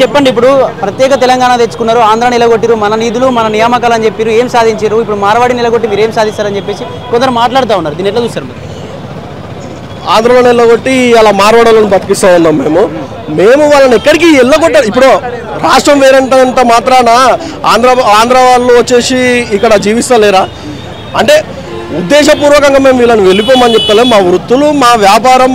చెప్పండి, ఇప్పుడు ప్రత్యేక తెలంగాణ తెచ్చుకున్నారు, ఆంధ్ర నిలగొట్టిరు, మన నిధులు మన నియామకాలు అని చెప్పారు, ఏం సాధించారు? ఇప్పుడు మార్వాడి నిలగొట్టి మీరు ఏం సాధిస్తారని చెప్పేసి కొందరు మాట్లాడుతూ ఉన్నారు. దీన్ని ఎట్లా చూస్తారు? ఆంధ్రలో నిలగొట్టి అలా మార్వాడలను బతికిస్తూ ఉన్నాం. మేము వాళ్ళని ఎక్కడికి వెళ్ళగొట్టారు. ఇప్పుడు రాష్ట్రం వేరంత మాత్రాన ఆంధ్ర వాళ్ళు వచ్చేసి ఇక్కడ జీవిస్తలేరా అంటే ఉద్దేశపూర్వకంగా మేము వీళ్ళని వెళ్ళిపోమని చెప్తలేము. మా వృత్తులు మా వ్యాపారం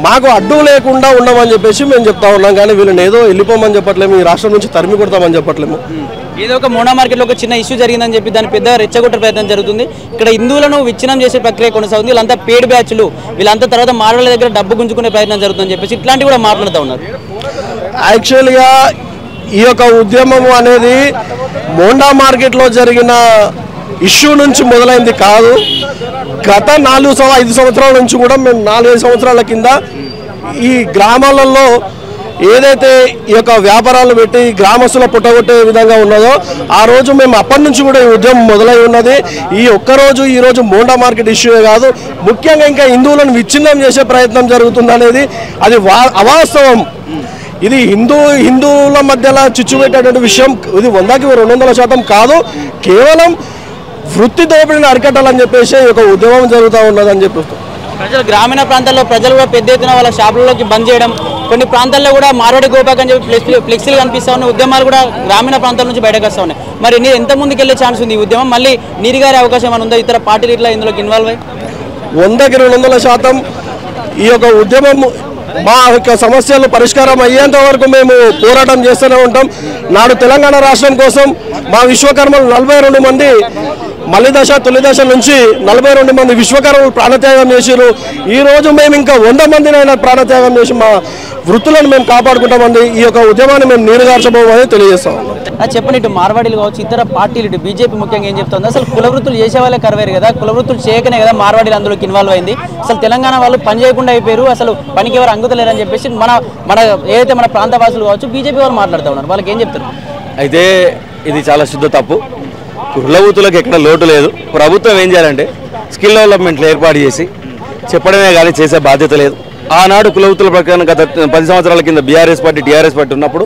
మాకు అడ్డు లేకుండా ఉండమని చెప్పేసి మేము చెప్తా ఉన్నాం. కానీ వీళ్ళని ఏదో వెళ్ళిపోమని చెప్పట్లేము, ఈ రాష్ట్రం నుంచి తరిమి కొడతామని చెప్పట్లేము. ఏదో ఒక మోనా మార్కెట్లో ఒక చిన్న ఇష్యూ జరిగిందని చెప్పి దాన్ని పెద్ద రెచ్చగొట్టే ప్రయత్నం జరుగుతుంది. ఇక్కడ హిందువులను విచ్ఛిన్నం చేసే ప్రక్రియ కొనసాగుతుంది. వీళ్ళంతా పేడ్ బ్యాచ్లు, వీళ్ళంతా తర్వాత మార్వాళ్ళ దగ్గర డబ్బు గుంజుకునే ప్రయత్నం జరుగుతుందని చెప్పేసి ఇట్లాంటివి కూడా మాట్లాడుతూ ఉన్నారు. యాక్చువల్గా ఈ యొక్క ఉద్యమం అనేది మోండా మార్కెట్లో జరిగిన ఇష్యూ నుంచి మొదలైంది కాదు. గత 4-5 సంవత్సరాల నుంచి కూడా మేము 4-5 సంవత్సరాల కింద ఈ గ్రామాలలో ఏదైతే ఈ యొక్క వ్యాపారాలు పెట్టి గ్రామస్తుల పుట్టగొట్టే విధంగా ఉన్నదో ఆ రోజు మేము అప్పటి నుంచి కూడా ఈ ఉద్యమం మొదలై ఉన్నది. ఈ రోజు మోండా మార్కెట్ ఇష్యూ కాదు, ముఖ్యంగా ఇంకా హిందువులను విచ్ఛిన్నం చేసే ప్రయత్నం జరుగుతుంది అనేది అది అవాస్తవం. ఇది హిందువుల మధ్యలో చిచ్చు పెట్టేటువంటి విషయం. ఇది 100కి 200% కాదు, కేవలం వృత్తి దోపిడీని అరికట్టాలని చెప్పేసి ఒక ఉద్యమం జరుగుతూ ఉన్నదని చెప్పేసి ప్రజలు గ్రామీణ ప్రాంతాల్లో ప్రజలు కూడా పెద్ద ఎత్తున వాళ్ళ షాపులలోకి బంద్ చేయడం, కొన్ని ప్రాంతాల్లో కూడా మార్వాడి గోపాక్ అని చెప్పి ఫ్లెక్సీలు కనిపిస్తూ ఉన్నాయి. ఉద్యమాలు కూడా గ్రామీణ ప్రాంతాల నుంచి బయటకు వస్తూ ఉన్నాయి. మరి ఎంత ముందుకు వెళ్ళే ఛాన్స్ ఉంది ఈ ఉద్యమం? మళ్ళీ నీరుగారే అవకాశం ఏమైనా ఉందా? ఇతర పార్టీలు ఇట్లా ఇందులోకి ఇన్వాల్వ్ అయ్యి 100కి 200% ఈ యొక్క ఉద్యమం మా యొక్క సమస్యలు పరిష్కారం అయ్యేంత వరకు మేము పోరాటం చేస్తూనే ఉంటాం. నాడు తెలంగాణ రాష్ట్రం కోసం మా విశ్వకర్మలు 42 మంది మలిదశ తొలిదశ నుంచి 42 మంది విశ్వకర్మలు ప్రాణత్యాగం చేశారు. ఈరోజు మేము ఇంకా 100 మందినైనా ప్రాణత్యాగం చేసి మా వృత్తులను మేము కాపాడుకుంటామండి. ఈ యొక్క ఉద్యమాన్ని మేము నీరుగార్చబోమని తెలియజేస్తాం. చెప్పండి, ఇటు మార్వాడీలు కావచ్చు, ఇతర పార్టీలు, ఇటు బీజేపీ ముఖ్యంగా ఏం చెప్తుంది? అసలు కుల వృత్తులు చేసే వాళ్ళే కరవేరు కదా, కుల వృత్తులు చేయకనే కదా మార్వాడీలు అందులోకి ఇన్వాల్వ్ అయింది. అసలు తెలంగాణ వాళ్ళు పని చేయకుండా అయిపోయారు, అసలు పనికి ఎవరు అంగుతలేరని చెప్పేసి మన ఏదైతే మన ప్రాంత వాసులు కావచ్చు బీజేపీ వాళ్ళు మాట్లాడుతూ ఉన్నారు. వాళ్ళకి ఏం చెప్తారు? అయితే ఇది చాలా శుద్ధ తప్పు. కుల వృత్తులకు ఎక్కడ లోటు లేదు. ప్రభుత్వం ఏం చేయాలంటే స్కిల్ డెవలప్మెంట్లు ఏర్పాటు చేసి చెప్పడమే కానీ చేసే బాధ్యత లేదు. ఆనాడు కుల వృత్తుల ప్రకారం గత 10 సంవత్సరాల కింద బీఆర్ఎస్ పార్టీ టీఆర్ఎస్ పార్టీ ఉన్నప్పుడు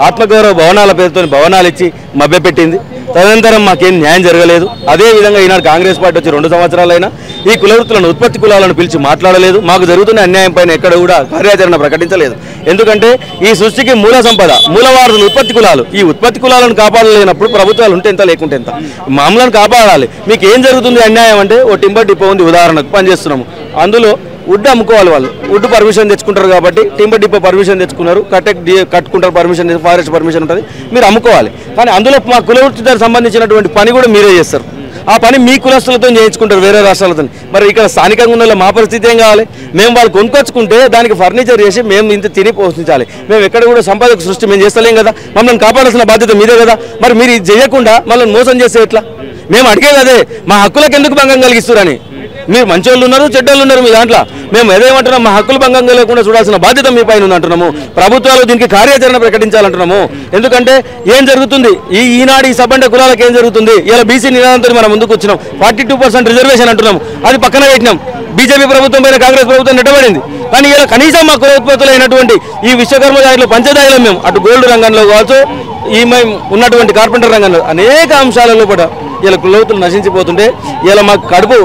ఆత్మగౌరవ భవనాల పేరుతో భవనాలు ఇచ్చి మభ్యపెట్టింది. తదనంతరం మాకేం న్యాయం జరగలేదు. అదేవిధంగా ఈనాడు కాంగ్రెస్ పార్టీ వచ్చి 2 సంవత్సరాలైనా ఈ కుల వృత్తులను ఉత్పత్తి కులాలను పిలిచి మాట్లాడలేదు. మాకు జరుగుతున్న అన్యాయం పైన ఎక్కడ కూడా కార్యాచరణ ప్రకటించలేదు. ఎందుకంటే ఈ సృష్టికి మూల సంపద మూలవారులు ఉత్పత్తి కులాలు. ఈ ఉత్పత్తి కులాలను కాపాడలేనప్పుడు ప్రభుత్వాలు ఉంటే ఎంత లేకుంటే ఎంత, మామూలను కాపాడాలి. మీకు ఏం జరుగుతుంది అన్యాయం అంటే ఓ టింబర్ డిపో ఉంది, ఉదాహరణకు పనిచేస్తున్నాము, అందులో వుడ్ అమ్ముకోవాలి. వాళ్ళు వుడ్ పర్మిషన్ తెచ్చుకుంటారు కాబట్టి టింబర్ డిపో పర్మిషన్ తెచ్చుకున్నారు, కట్టుకుంటారు పర్మిషన్, ఫారెస్ట్ పర్మిషన్ ఉంటుంది, మీరు అమ్ముకోవాలి. కానీ అందులో మా కుల వృత్తికి సంబంధించినటువంటి పని కూడా మీరే చేస్తారు. ఆ పని మీ కులస్తులతో చేయించుకుంటారు, వేరే రాష్ట్రాలతో. మరి ఇక్కడ స్థానికంగా ఉన్న మా పరిస్థితి ఏం కావాలి? మేము వాళ్ళు కొనుక్కొచ్చుకుంటే దానికి ఫర్నిచర్ చేసి మేము ఇంత తిని పోషించాలి. మేము ఎక్కడ కూడా సంపాదక సృష్టి మేము చేస్తలేం కదా, మమ్మల్ని కాపాడాల్సిన బాధ్యత మీదే కదా. మరి మీరు ఇది చేయకుండా మమ్మల్ని మోసం చేస్తే ఎట్లా? మేము అడిగేది అదే, మా హక్కులకు ఎందుకు భంగం కలిగిస్తారని. మీరు మంచోళ్ళు ఉన్నారు, చెడ్డోళ్ళు ఉన్నారు మీ దాంట్లో. మేము ఏదేమంటున్నాం, మా హక్కులు భంగంగా లేకుండా చూడాల్సిన బాధ్యత మీ పైన ఉందంటున్నాము. ప్రభుత్వాలు దీనికి కార్యాచరణ ప్రకటించాలంటున్నాము. ఎందుకంటే ఏం జరుగుతుంది ఈనాడు ఈ సబ్బండ కులాలకు ఏం జరుగుతుంది? ఇలా బీసీ నినాదంతో మనం ముందుకు వచ్చినాం. 42% రిజర్వేషన్ అంటున్నాము, అది పక్కన పెట్టినాం. బీజేపీ ప్రభుత్వం పైన కాంగ్రెస్ ప్రభుత్వం నెట్టబడింది. కానీ ఇలా కనీసం మా కుల ఉత్పత్తులు అయినటువంటి ఈ విశ్వకర్మ జాతిలో పంచదాయిలో మేము అటు గోల్డ్ రంగంలో కావచ్చు, ఈ మేము ఉన్నటువంటి కార్పెంటర్ రంగంలో అనేక అంశాలలో కూడా ఇలా కుల వృత్తులు నశించిపోతుంటే ఇలా మాకు కడుపు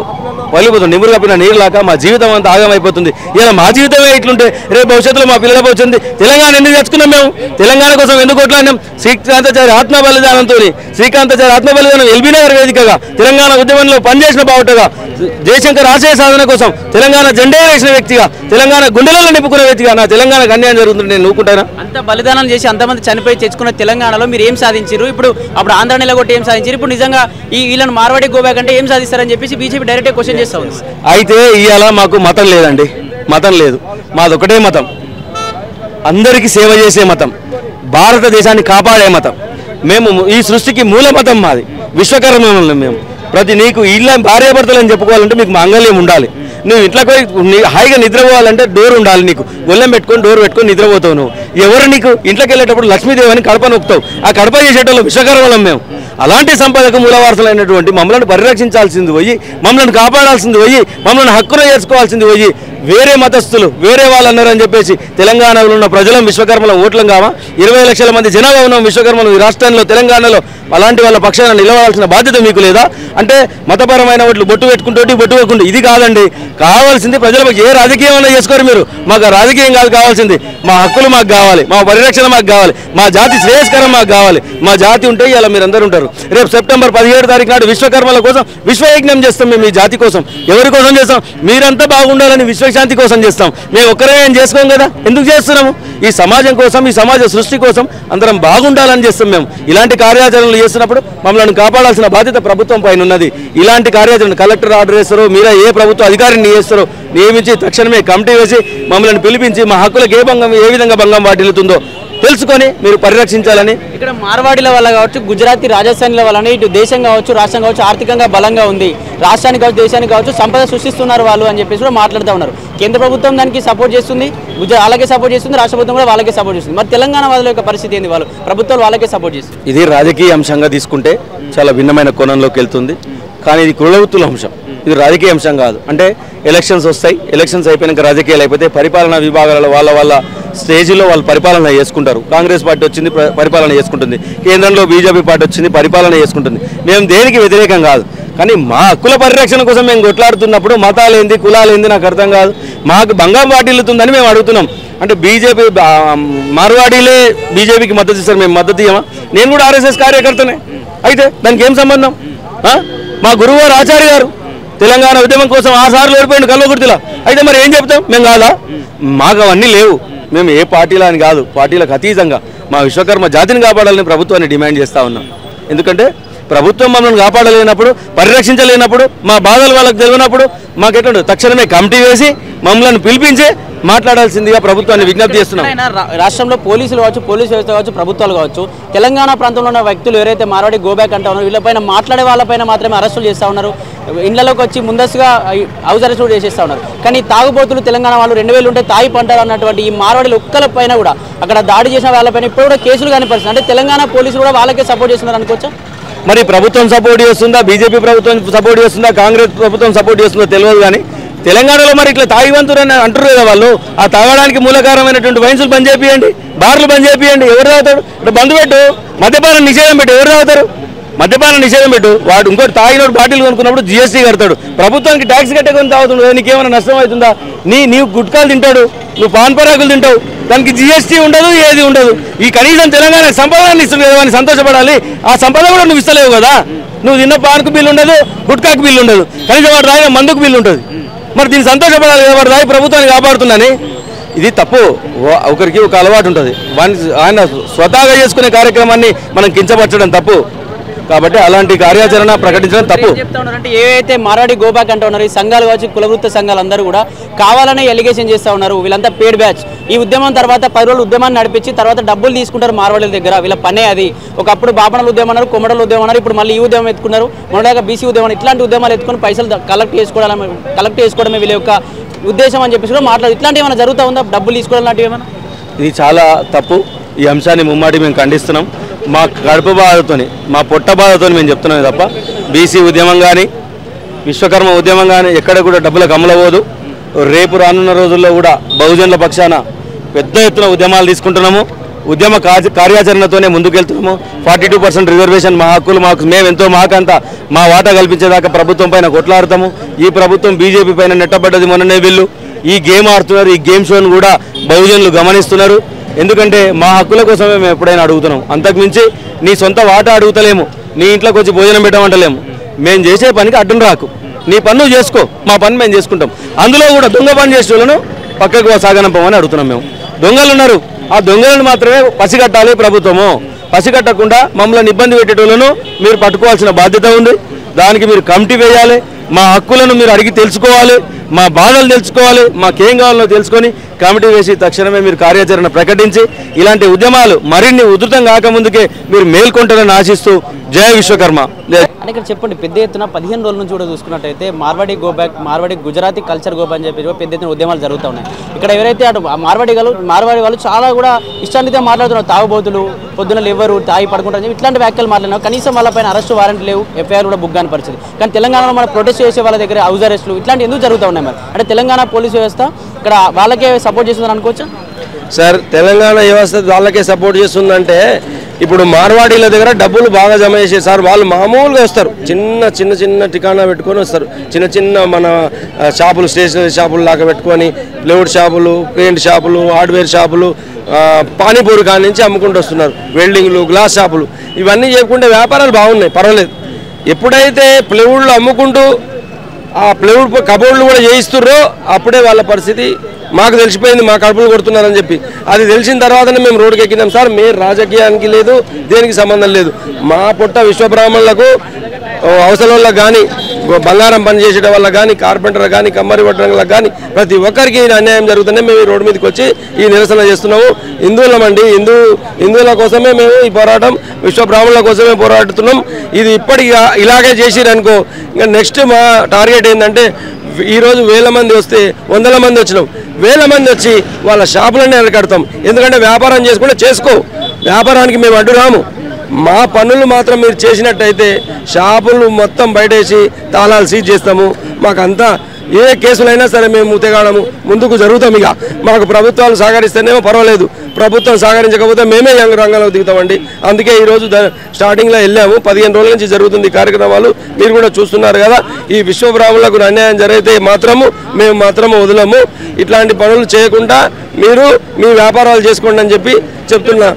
పలిపోతుంది. నిమురు కప్పిన నీరులాక మా జీవితం అంతా ఆగమైపోతుంది. ఇలా మా జీవితమే ఇట్లుంటే రేపు భవిష్యత్తులో మా పిల్లల భవిష్యత్తు. తెలంగాణ ఎందుకు తెచ్చుకున్నాం? మేము తెలంగాణ కోసం ఎందుకు కొట్లాడినాం? శ్రీకాంతాచారి ఆత్మ బలిదానం ఎల్బీనగర్ వేదికగా తెలంగాణ ఉద్యమంలో పనిచేసిన బావుటగా జయశంకర్ ఆశయ సాధన కోసం తెలంగాణ జెండా వేసిన వ్యక్తిగా, తెలంగాణ గుండెలలో నింపుకున్న వ్యక్తిగా నా తెలంగాణకు అన్యాయం జరుగుతుంది. నేను నూకుంటానా? అంత బలిదానం చేసి అంతమంది చనిపోయి తెచ్చుకున్న తెలంగాణలో మీరు ఏం సాధించారు? ఇప్పుడు అప్పుడు ఆంధ్ర నిలగొట్టి ఏం సాధించారు? ఇప్పుడు నిజంగా వీళ్ళని మార్వాడి గోబ్యాక్ అంటే ఏం సాధిస్తారని చెప్పేసి బీజేపీ డైరెక్ట్ క్వశ్చన్ చేస్తా ఉంది. అయితే ఇవాళ మాకు మతం లేదండి, మతం లేదు. మాది ఒకటే మతం, అందరికీ సేవ చేసే మతం, భారతదేశాన్ని కాపాడే మతం. మేము ఈ సృష్టికి మూల మతం మాది, విశ్వకర్మ. మేము నీకు ఇళ్ళ భార్యాభర్తలని చెప్పుకోవాలంటే మీకు మాంగళ్యం ఉండాలి. నువ్వు ఇంట్లోకి హాయిగా నిద్రపోవాలంటే డోర్ ఉండాలి. నీకు గొల్లెం పెట్టుకొని డోర్ పెట్టుకొని నిద్రపోతావు. నువ్వు ఎవరు నీకు ఇంట్లోకి వెళ్ళేటప్పుడు లక్ష్మీదేవి అని కడప నొక్కుతావు. ఆ కడప చేసేటోళ్ళు విశ్వకర్మలం మేము. అలాంటి సంపదకు మూలవారసులైనటువంటి మమ్మల్ని పరిరక్షించాల్సింది పోయి, మమ్మల్ని కాపాడాల్సింది పోయి, మమ్మల్ని హక్కున చేసుకోవాల్సింది పోయి వేరే మతస్థులు వేరే వాళ్ళు అన్నారని చెప్పేసి తెలంగాణలో ఉన్న ప్రజలం విశ్వకర్మల ఓట్లం కావా? 20 లక్షల మంది జనాభా ఉన్నాం విశ్వకర్మలు ఈ రాష్ట్రంలో తెలంగాణలో. అలాంటి వాళ్ళ పక్షాన నిలవాల్సిన బాధ్యత మీకు లేదా? అంటే మతపరమైన ఓట్లు బొట్టు పెట్టుకుంటూ బొట్టు పెట్టుకుంటూ ఇది కాదండి. కావాల్సింది ప్రజలకు ఏ రాజకీయం అయినా చేసుకోరు మీరు. మాకు రాజకీయం కాదు కావాల్సింది, మా హక్కులు మాకు కావాలి, మా పరిరక్షణ మాకు కావాలి, మా జాతి శ్రేయస్కరం మాకు కావాలి. మా జాతి ఉంటే ఇలా మీరు అందరూ ఉంటారు. రేపు సెప్టెంబర్ 17 తారీఖు నాడు విశ్వకర్మల కోసం విశ్వయజ్ఞం చేస్తాం. మేము ఈ జాతి కోసం ఎవరి కోసం చేస్తాం? మీరంతా బాగుండాలని విశ్వశాంతి కోసం చేస్తాం. మేము ఒక్కరే ఏం చేసుకోం కదా, ఎందుకు చేస్తున్నాము? ఈ సమాజం కోసం, ఈ సమాజ సృష్టి కోసం అందరం బాగుండాలని చేస్తాం. మేము ఇలాంటి కార్యాచరణలు చేస్తున్నప్పుడు మమ్మల్ని కాపాడాల్సిన బాధ్యత ప్రభుత్వం పైన ఉన్నది. ఇలాంటి కార్యాచరణ కలెక్టర్ ఆర్డర్ చేస్తారో మీరే ఏ ప్రభుత్వ అధికారిని చేస్తారో నియమించి తక్షణమే కమిటీ వేసి మమ్మల్ని పిలిపించి మా హక్కులకు ఏ విధంగా భంగం వాటిల్లుతుందో తెలుసుకొని మీరు పరిరక్షించాలని. ఇక్కడ మార్వాడీల వల్ల కావచ్చు, గుజరాతీ రాజస్థానీల వల్ల ఇటు దేశం కావచ్చు రాష్ట్రం కావచ్చు ఆర్థికంగా బలంగా ఉంది, రాష్ట్రానికి కావచ్చు దేశానికి కావచ్చు సంపద సృష్టిస్తున్నారు వాళ్ళు అని చెప్పేసి కూడా మాట్లాడుతూ ఉన్నారు. కేంద్ర ప్రభుత్వం దానికి సపోర్ట్ చేస్తుంది, అలాగే సపోర్ట్ చేస్తుంది, రాష్ట్ర ప్రభుత్వం కూడా వాళ్ళకే సపోర్ట్ చేస్తుంది. మరి తెలంగాణ వాళ్ళ యొక్క పరిస్థితి ఏంది? వాళ్ళు ప్రభుత్వాలు వాళ్ళకే సపోర్ట్ చేస్తుంది. ఇది రాజకీయ అంశంగా తీసుకుంటే చాలా భిన్నమైన కోణంలోకి వెళ్తుంది. కానీ ఇది కులవృత్తుల అంశం, ఇది రాజకీయ అంశం కాదు. అంటే ఎలక్షన్స్ వస్తాయి, ఎలక్షన్స్ అయిపోయినాక రాజకీయాలు అయిపోతే పరిపాలనా విభాగాలలో వాళ్ళ స్టేజ్లో వాళ్ళు పరిపాలన చేసుకుంటారు. కాంగ్రెస్ పార్టీ వచ్చింది పరిపాలన చేసుకుంటుంది, కేంద్రంలో బీజేపీ పార్టీ వచ్చింది పరిపాలన చేసుకుంటుంది. మేము దేనికి వ్యతిరేకం కాదు, కానీ మా హక్కుల పరిరక్షణ కోసం మేము కొట్లాడుతున్నప్పుడు మతాలేంది కులాలేంది నాకు అర్థం కాదు. మాకు భంగం వాటిల్లుతుందని మేము అడుగుతున్నాం. అంటే బీజేపీ మార్వాడీలే బీజేపీకి మద్దతు ఇస్తారు, మేము మద్దతు ఇవ్వమా? నేను కూడా ఆర్ఎస్ఎస్ కార్యకర్తనే, అయితే దానికి ఏం సంబంధం? మా గురువు గారు ఆచార్య గారు తెలంగాణ ఉద్యమం కోసం 6 సార్లు ఓడిపోయింది కల్వకుర్తిలో, అయితే మరి ఏం చెప్తాం? మేము కాదా? మాకు అవన్నీ లేవు. మేము ఏ పార్టీలో అని కాదు, పార్టీలకు అతీతంగా మా విశ్వకర్మ జాతిని కాపాడాలని ప్రభుత్వాన్ని డిమాండ్ చేస్తూ ఉన్నాం. ఎందుకంటే ప్రభుత్వం మమ్మల్ని కాపాడలేనప్పుడు, పరిరక్షించలేనప్పుడు, మా బాధలు వాళ్ళకి తెలియనప్పుడు మాకెట్లా తక్షణమే కమిటీ వేసి మమ్మల్ని పిలిపించి మాట్లాడాల్సిందిగా ప్రభుత్వాన్ని విజ్ఞప్తి చేస్తున్నాం. రాష్ట్రంలో పోలీసులు కావచ్చు, పోలీసు వ్యవస్థ కావచ్చు, ప్రభుత్వాలు కావచ్చు, తెలంగాణ ప్రాంతంలో ఉన్న వ్యక్తులు ఎవరైతే మార్వాడి గోబ్యాక్ అంటా ఉన్నారో వీళ్ళపైన మాట్లాడే వాళ్ళపైన మాత్రమే అరెస్టులు చేస్తూ ఉన్నారు. ఇళ్లలోకి వచ్చి ముందస్తుగా హౌస్ అరెస్ట్ కూడా చేసేస్తూ ఉన్నారు. కానీ తాగుబోతులు తెలంగాణ వాళ్ళు 2000 ఉంటే తాయి పంటారు అన్నటువంటి ఈ మార్వాడీలు ఒక్కల పైన కూడా అక్కడ దాడి చేసిన వాళ్ళపైన ఇప్పుడు కూడా కేసులు కనిపిస్తుంది. అంటే తెలంగాణ పోలీసులు కూడా వాళ్ళకే సపోర్ట్ చేస్తున్నారు అనుకోవచ్చా? మరి ప్రభుత్వం సపోర్ట్ చేస్తుందా, బీజేపీ ప్రభుత్వం సపోర్ట్ చేస్తుందా, కాంగ్రెస్ ప్రభుత్వం సపోర్ట్ చేస్తుందో తెలియదు. కానీ తెలంగాణలో మరి ఇట్లా తాగివంతులు అని అంటారు కదా వాళ్ళు, ఆ తాగడానికి మూలకారమైనటువంటి వైన్సులు బంద్ చేపియండి, బార్లు బంద్ చేపియండి. ఎవరు తాగుతాడు? ఇప్పుడు బంద్ పెట్టు, మద్యపాన నిషేధం పెట్టు, ఎవరు తాగుతారు? మద్యపాన నిషేధం పెట్టు. వాడు ఇంకోటి తాగినోడు బాటిల్ కొనుక్కున్నప్పుడు జీఎస్టీ కడతాడు, ప్రభుత్వానికి ట్యాక్స్ కట్టేకొని తాగుతుండదు. నీకేమైనా నష్టం అవుతుందా? నీవు గుట్కాలు తింటాడు, నువ్వు పాన్ పరాకులు తింటావు, దానికి జీఎస్టీ ఉండదు, ఏది ఉండదు. ఈ కనీసం తెలంగాణ సంపదను ఇస్తుంది కదా అని సంతోషపడాలి. ఆ సంపద కూడా నువ్వు ఇస్తలేవు కదా. నువ్వు తిన్న పాన్కు బిల్లు ఉండదు, గుట్కాకు బిల్లు ఉండదు, కనీసం వాడు తాగిన మందుకు బిల్లు ఉంటుంది. మరి దీన్ని సంతోషపడాలి కదా, వాడు తాగి ప్రభుత్వాన్ని కాపాడుతున్నాని. ఇది తప్పు. ఒకరికి ఒక అలవాటు ఉంటుంది, ఆయన స్వతహాగా చేసుకునే కార్యక్రమాన్ని మనం కించపరచడం తప్పు. కాబట్టి అలాంటి కార్యాచరణ ప్రకటించడం తప్పు. చెప్తా ఉన్నారంటే ఏవైతే మార్వాడి గోబ్యాక్ అంటూ ఉన్నారు ఈ సంఘాలు కావచ్చు, కులవృత్త సంఘాలు అందరూ కూడా కావాలనే ఎలిగేషన్ చేస్తూ ఉన్నారు. వీళ్ళంతా పేడ్ బ్యాచ్. ఈ ఉద్యమం తర్వాత 10 రోజులు ఉద్యమాన్ని నడిపించి తర్వాత డబ్బులు తీసుకుంటారు మార్వాడీల దగ్గర. వీళ్ళ పనే అది. ఒకప్పుడు బాపణల ఉద్యమం అన్నారు, కొమ్మడల ఉద్యమం అన్నారు, ఇప్పుడు మళ్ళీ ఈ ఉద్యమం ఎత్తుకున్నారు, మొన్నదాకా బీసీ ఉద్యమం. ఇట్లాంటి ఉద్యమాలు ఎత్తుకొని పైసలు కలెక్ట్ చేసుకోవడమే వీళ్ళ యొక్క ఉద్దేశం అని చెప్పేసి కూడా మాట్లాడు. ఇట్లాంటివి ఏమైనా జరుగుతూ ఉందా? డబ్బులు తీసుకోవడం లాంటివి ఏమైనా? ఇది చాలా తప్పు. ఈ అంశాన్ని ముమ్మాటి మేము ఖండిస్తున్నాం. మా కడుపు బాధతోని, మా పొట్ట బాధతోని మేము చెప్తున్నాం తప్ప బీసీ ఉద్యమం కానీ విశ్వకర్మ ఉద్యమం కానీ ఎక్కడ కూడా డబ్బులకు అమలవదు. రేపు రానున్న రోజుల్లో కూడా బహుజనుల పక్షాన పెద్ద ఎత్తున ఉద్యమాలు తీసుకుంటున్నాము. ఉద్యమ కార్యాచరణతోనే ముందుకెళ్తున్నాము. 42% రిజర్వేషన్ మా హక్కులు, మేమెంతో మాకంతా మా వాటా కల్పించేదాకా ప్రభుత్వం పైన కొట్లాడతాము. ఈ ప్రభుత్వం బీజేపీ పైన నెట్టబడ్డది మొన్ననే. వీళ్ళు ఈ గేమ్ ఆడుతున్నారు, ఈ గేమ్ షోను కూడా బహుజనులు గమనిస్తున్నారు. ఎందుకంటే మా హక్కుల కోసమే మేము ఎప్పుడైనా అడుగుతున్నాం. అంతకుమించి నీ సొంత వాటా అడుగుతలేము, నీ ఇంట్లోకి వచ్చి భోజనం పెట్టమంటలేము. మేము చేసే పనికి అడ్డం రాకు, నీ పన్ను చేసుకో, మా పని మేము చేసుకుంటాం. అందులో కూడా దొంగ పని చేసే వాళ్ళను పక్కకు సాగనంపమని అడుగుతున్నాం. మేము దొంగలు ఉన్నారు, ఆ దొంగలను మాత్రమే పసిగట్టాలి ప్రభుత్వము. పసిగట్టకుండా మమ్మల్ని ఇబ్బంది పెట్టేటోళ్ళను మీరు పట్టుకోవాల్సిన బాధ్యత ఉంది. దానికి మీరు కమిటీ వేయాలి, మా హక్కులను మీరు అడిగి తెలుసుకోవాలి. మా బాధలు తెలుసుకోవాలి, మాకేం కావాలో తెలుసుకొని కమిటీ వేసి తక్షణమే మీరు కార్యాచరణ ప్రకటించి ఇలాంటి ఉద్యమాలు మరిన్ని ఉధృతం కాకముందుకే మీరు మేల్కొంటారని ఆశిస్తూ జై విశ్వకర్మ. అంటే ఇక్కడ చెప్పండి, పెద్ద ఎత్తున 15 రోజుల నుంచి కూడా చూసుకున్నట్టయితే Marwadi go back, Marwadi Gujarati culture go back అని చెప్పి పెద్ద ఎత్తున ఉద్యమాలు జరుగుతూ ఉన్నాయి. ఇక్కడ ఎవరైతే అటు మార్వాడి వాళ్ళు చాలా కూడా ఇష్టాంతిగా మాట్లాడుతున్నారు. తాగుబోతులు పొద్దున ఎవరు తాగి పడుకుంటారు ఇట్లాంటి వ్యాఖ్యలు మాట్లాడినారు. కనీసం వాళ్ళపైన అరెస్ట్ వారెంట్ లేవు, ఎఫ్ఐఆర్ కూడా బుక్ కాని పరిస్థితి. కానీ తెలంగాణలో మన ప్రొటెస్ట్ చేసే వాళ్ళ దగ్గర హౌస్ అరెస్టులు ఇట్లాంటి ఎందుకు జరుగుతూ ఉన్నాయి? మరి అంటే తెలంగాణ పోలీసు వ్యవస్థ ఇక్కడ వాళ్ళకే సపోర్ట్ చేస్తుందని అనుకోవచ్చా? సార్, తెలంగాణ వ్యవస్థ వాళ్ళకే సపోర్ట్ చేస్తుందంటే ఇప్పుడు మార్వాడీల దగ్గర డబ్బులు బాగా జమ చేసే సార్. వాళ్ళు మామూలుగా వస్తారు, చిన్న చిన్న టికానా పెట్టుకొని వస్తారు. చిన్న మన షాపులు, స్టేషనరీ షాపులు లాగా పెట్టుకొని ప్లైవుడ్ షాపులు, పెయింట్ షాపులు, హార్డ్వేర్ షాపులు, పానీపూరి కాడి నుంచి అమ్ముకుంటూ వస్తున్నారు. వెల్డింగ్లు, గ్లాస్ షాపులు ఇవన్నీ చేయకుంటే వ్యాపారాలు బాగున్నాయి, పర్వాలేదు. ఎప్పుడైతే ప్లైవుడ్లు అమ్ముకుంటూ ఆ ప్లైవుడ్ కబోర్డ్లు కూడా చేయిస్తుర్రో అప్పుడే వాళ్ళ పరిస్థితి మాకు తెలిసిపోయింది, మా కడుపులు కొడుతున్నారని చెప్పి. అది తెలిసిన తర్వాతనే మేము రోడ్డుకి ఎక్కినాం సార్. మీరు రాజకీయానికి లేదు, దేనికి సంబంధం లేదు. మా పుట్ట విశ్వబ్రాహ్మణులకు, అవసరాలకు కానీ, బంగారం పని చేసేట వాళ్ళకి కానీ, కార్పెంటర్ కానీ, కమ్మరి పట్టణాలకు కానీ ప్రతి ఒక్కరికి అన్యాయం జరుగుతుంటే మేము ఈ రోడ్డు మీదకి వచ్చి ఈ నిరసన చేస్తున్నాము. హిందువులమండి, హిందువుల కోసమే మేము ఈ పోరాటం, విశ్వబ్రాహ్మణుల కోసమే పోరాడుతున్నాం. ఇది ఇప్పటికి ఇలాగే చేసిరనుకో ఇంకా నెక్స్ట్ మా టార్గెట్ ఏంటంటే ఈరోజు 1000 మంది వస్తే 100 మంది వచ్చినాం, 1000 మంది వచ్చి వాళ్ళ షాపులన్నీ ఎరకడతాం. ఎందుకంటే వ్యాపారం చేసుకుంటే చేసుకో, వ్యాపారానికి మేము అడ్డు రాము. మా పనులు మాత్రం మీరు చేసినట్టయితే షాపులు మొత్తం బయటేసి తాళాలు సీజ్ చేస్తాము. మాకంతా ఏ కేసులైనా సరే మేము ముతగాడము ముందుకు జరుగుతాం. ఇక మాకు ప్రభుత్వాలు సహకరిస్తేనేమో పర్వాలేదు, ప్రభుత్వం సహకరించకపోతే మేమే రంగంలో దిగుతామండి. అందుకే ఈరోజు స్టార్టింగ్లో వెళ్ళాము. 15 రోజుల నుంచి జరుగుతుంది కార్యక్రమాలు, మీరు కూడా చూస్తున్నారు కదా. ఈ విశ్వబ్రాహ్మణులకు అన్యాయం జరిగితే మేము మాత్రము వదలము. ఇట్లాంటి పనులు చేయకుండా మీరు మీ వ్యాపారాలు చేసుకోండి అని చెప్పి చెప్తున్నా.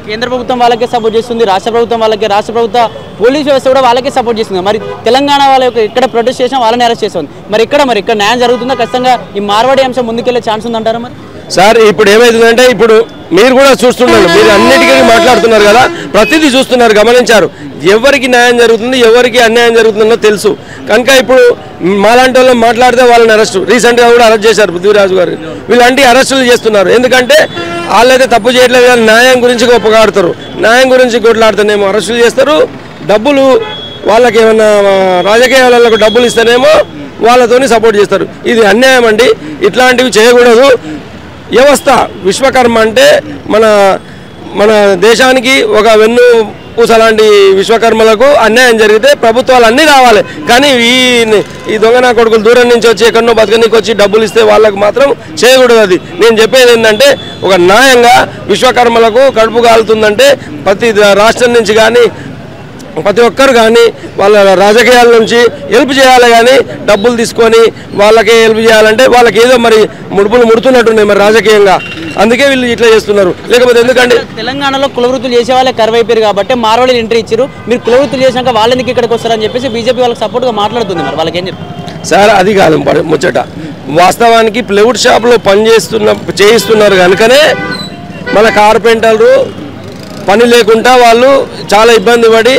కేంద్ర ప్రభుత్వం వాళ్ళకే సపోర్ట్ చేస్తుంది, రాష్ట్ర ప్రభుత్వం వాళ్ళకే, రాష్ట్ర ప్రభుత్వ పోలీస్ వ్యవస్థ కూడా వాళ్ళకే సపోర్ట్ చేస్తుంది. మరి తెలంగాణ వాళ్ళ ఇక్కడ ప్రొటెస్ట్ చేసినా వాళ్ళని అరెస్ట్ చేస్తుంది. మరి ఇక్కడ న్యాయం జరుగుతుందా? ఖచ్చితంగా ఈ మార్వాడి అంశం ముందుకెళ్లే ఛాన్స్ ఉందంటారా? మరి సార్, ఇప్పుడు ఏమైతుందంటే ఇప్పుడు మీరు కూడా చూస్తున్నారు, మీరు అన్నిటికీ మాట్లాడుతున్నారు కదా, ప్రతిదీ చూస్తున్నారు, గమనించారు. ఎవరికి న్యాయం జరుగుతుంది, ఎవరికి అన్యాయం జరుగుతుందో తెలుసు. కనుక ఇప్పుడు మాలాంటి వాళ్ళు మాట్లాడితే వాళ్ళని అరెస్ట్, రీసెంట్గా కూడా అరెస్ట్ చేశారు పృథ్వీరాజు గారు. వీళ్ళంటి అరెస్టులు చేస్తున్నారు. ఎందుకంటే వాళ్ళైతే తప్పు చేయట్లేదు కానీ న్యాయం గురించి గొప్పగాడుతారు. న్యాయం గురించి కొట్లాడుతానేమో అరెస్టులు చేస్తారు. డబ్బులు వాళ్ళకి ఏమన్నా రాజకీయాలకు డబ్బులు ఇస్తేనేమో వాళ్ళతోని సపోర్ట్ చేస్తారు. ఇది అన్యాయం అండి, ఇట్లాంటివి చేయకూడదు. వ్యవస్థ విశ్వకర్మ అంటే మన దేశానికి ఒక వెన్ను పూసలాంటి విశ్వకర్మలకు అన్యాయం జరిగితే ప్రభుత్వాలు అన్నీ రావాలి. కానీ ఈ దొంగనా కొడుకులు దూరం నుంచి వచ్చి ఎక్కడో బతకనీకి వచ్చి డబ్బులు ఇస్తే వాళ్ళకు మాత్రం చేయకూడదు. అది నేను చెప్పేది ఏంటంటే ఒక న్యాయంగా విశ్వకర్మలకు కడుపు కాలుతుందంటే ప్రతి రాష్ట్రం నుంచి కానీ ప్రతి ఒక్కరు కానీ వాళ్ళ రాజకీయాల నుంచి హెల్ప్ చేయాలి. కానీ డబ్బులు తీసుకొని వాళ్ళకే హెల్ప్ చేయాలంటే వాళ్ళకి ఏదో మరి ముడుపులు ముడుతున్నట్టున్నాయి మరి రాజకీయంగా. అందుకే వీళ్ళు ఇట్లా చేస్తున్నారు. లేకపోతే ఎందుకంటే తెలంగాణలో కులవృత్తులు చేసే వాళ్ళే కరువైపోయారు కాబట్టి మార్వాడీలు ఎంట్రీ ఇచ్చారు. మీరు కులవృత్తులు చేసినాక వాళ్ళెందుకు ఇక్కడికి వస్తారని చెప్పేసి బీజేపీ వాళ్ళకి సపోర్ట్గా మాట్లాడుతుంది. మరి వాళ్ళకి ఏం చెప్తారు సార్? అది కాదు ముచ్చట. వాస్తవానికి ప్లైవుడ్ షాప్లో చేయిస్తున్నారు కనుకనే మన కార్పెంటర్లు పని లేకుండా వాళ్ళు చాలా ఇబ్బంది పడి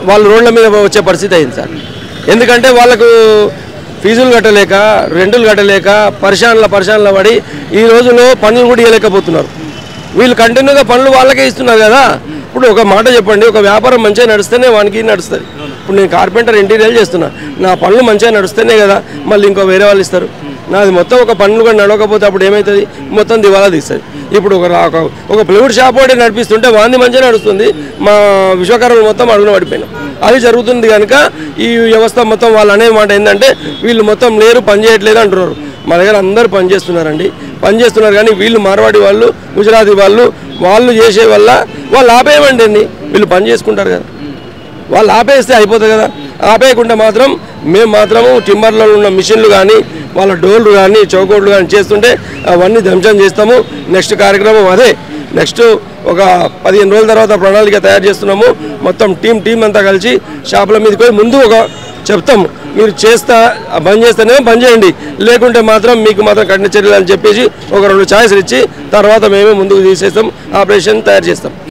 వాళ్ళు రోడ్ల మీద వచ్చే పరిస్థితి అయింది సార్. ఎందుకంటే వాళ్ళకు ఫీజులు కట్టలేక, రెంటులు కట్టలేక పరిశానల పడి ఈ రోజులో పనులు కూడా ఇవ్వలేకపోతున్నారు. వీళ్ళు కంటిన్యూగా పనులు వాళ్ళకే ఇస్తున్నారు కదా. ఇప్పుడు ఒక మాట చెప్పండి, ఒక వ్యాపారం మంచిగా నడిస్తేనే వానికి నడుస్తుంది. ఇప్పుడు నేను కార్పెంటర్ ఇంటీరియర్ చేస్తున్నా, నా పనులు మంచిగా నడుస్తేనే కదా మళ్ళీ ఇంకో వేరే వాళ్ళు ఇస్తారు. నాది మొత్తం ఒక పనులు కూడా నడవకపోతే అప్పుడు ఏమవుతుంది? మొత్తం దివాలా తీస్తుంది. ఇప్పుడు ఒక ప్లైవుడ్ షాప్ ఒకటి నడిపిస్తుంటే వాంది మంచిగా నడుస్తుంది, మా విశ్వకర్మలు మొత్తం అడుగున పడిపోయినాం. అది జరుగుతుంది కనుక ఈ వ్యవస్థ మొత్తం వాళ్ళు అనే మాట ఏంటంటే వీళ్ళు మొత్తం లేరు, పని చేయట్లేదు అంటున్నారు. మా దగ్గర అందరూ పని చేస్తున్నారు కానీ వీళ్ళు మార్వాడి వాళ్ళు, గుజరాతీ వాళ్ళు చేసే వల్ల వాళ్ళు ఆపేయమండి. వీళ్ళు పని చేసుకుంటారు కదా, వాళ్ళు ఆపేస్తే అయిపోతుంది కదా. ఆపేయకుండా మాత్రం మేము మాత్రము టింబర్లో ఉన్న మిషన్లు కానీ వాళ్ళ డోర్లు కానీ చౌకోట్లు కానీ చేస్తుంటే అవన్నీ ధ్వంసం చేస్తాము. నెక్స్ట్ కార్యక్రమం అదే. నెక్స్ట్ ఒక 15 రోజుల తర్వాత ప్రణాళిక తయారు చేస్తున్నాము. మొత్తం టీం అంతా కలిసి షాపుల మీదకి పోయి ముందు ఒక చెప్తాము, మీరు బంద్ చేస్తేనే బంద్ చేయండి, లేకుంటే మాత్రం మీకు మాత్రం కఠిన చర్యలు అని చెప్పేసి ఒక 2 ఛాయిస్లు ఇచ్చి తర్వాత మేమే ముందుకు తీసేస్తాం, ఆపరేషన్ తయారు చేస్తాం.